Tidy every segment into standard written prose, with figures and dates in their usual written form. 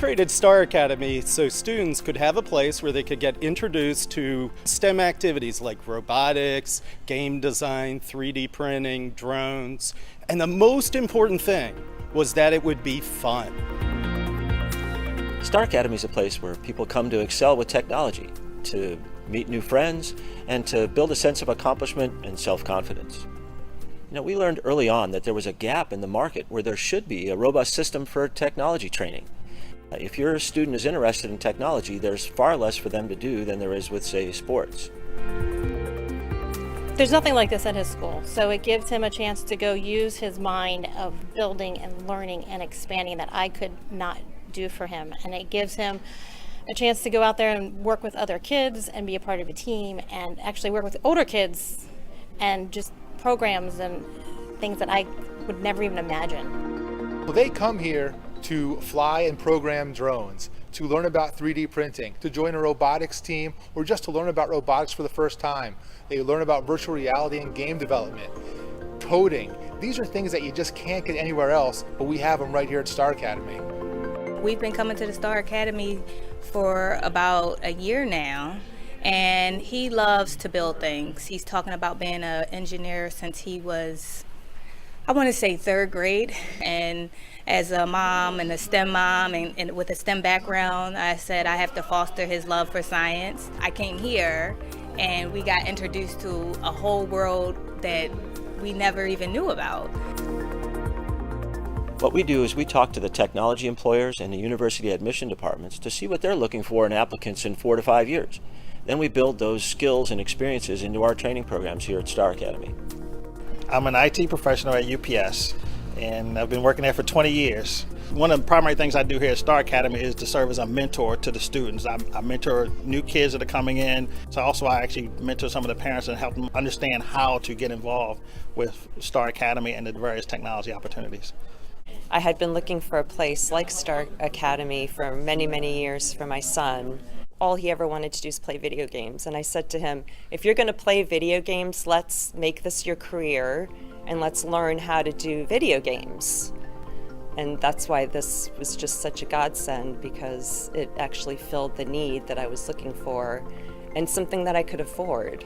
created Star Academy so students could have a place where they could get introduced to STEM activities like robotics, game design, 3D printing, drones, and the most important thing was that it would be fun. Star Academy is a place where people come to excel with technology, to meet new friends, and to build a sense of accomplishment and self-confidence. We learned early on that there was a gap in the market where there should be a robust system for technology training. If your student is interested in technology, there's far less for them to do than there is with, say, sports. There's nothing like this at his school, so it gives him a chance to go use his mind of building and learning and expanding that I could not do for him. And it gives him a chance to go out there and work with other kids and be a part of a team and actually work with older kids and just programs and things that I would never even imagine. Well, they come here to fly and program drones, to learn about 3D printing, to join a robotics team, or just to learn about robotics for the first time. They learn about virtual reality and game development, coding. These are things that you just can't get anywhere else, but we have them right here at Star Academy. We've been coming to the Star Academy for about a year now, and he loves to build things. He's talking about being an engineer since he was, I want to say, third grade. And as a mom and a STEM mom and with a STEM background, I said I have to foster his love for science. I came here and we got introduced to a whole world that we never even knew about. What we do is we talk to the technology employers and the university admission departments to see what they're looking for in applicants in 4 to 5 years. Then we build those skills and experiences into our training programs here at Star Academy. I'm an IT professional at UPS, and I've been working there for 20 years. One of the primary things I do here at Star Academy is to serve as a mentor to the students. I mentor new kids that are coming in. So also I actually mentor some of the parents and help them understand how to get involved with Star Academy and the various technology opportunities. I had been looking for a place like Star Academy for many, many years for my son. All he ever wanted to do is play video games. And I said to him, if you're going to play video games, let's make this your career and let's learn how to do video games. And that's why this was just such a godsend, because it actually filled the need that I was looking for and something that I could afford.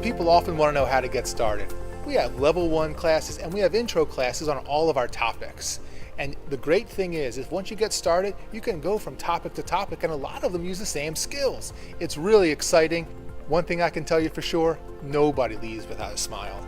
People often want to know how to get started. We have level 1 classes and we have intro classes on all of our topics. And the great thing is once you get started, you can go from topic to topic, and a lot of them use the same skills. It's really exciting. One thing I can tell you for sure, nobody leaves without a smile.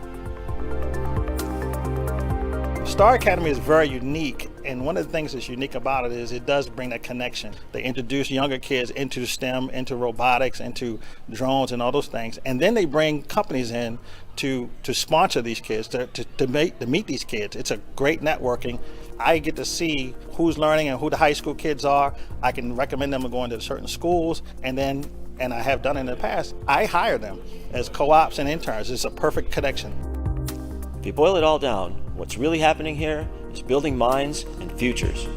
Star Academy is very unique, and one of the things that's unique about it is it does bring that connection. They introduce younger kids into STEM, into robotics, into drones and all those things, and then they bring companies in to sponsor these kids, to meet these kids. It's a great networking. I get to see who's learning and who the high school kids are. I can recommend them to go into certain schools, and I have done in the past, I hire them as co-ops and interns. It's a perfect connection. If you boil it all down, what's really happening here is building minds and futures.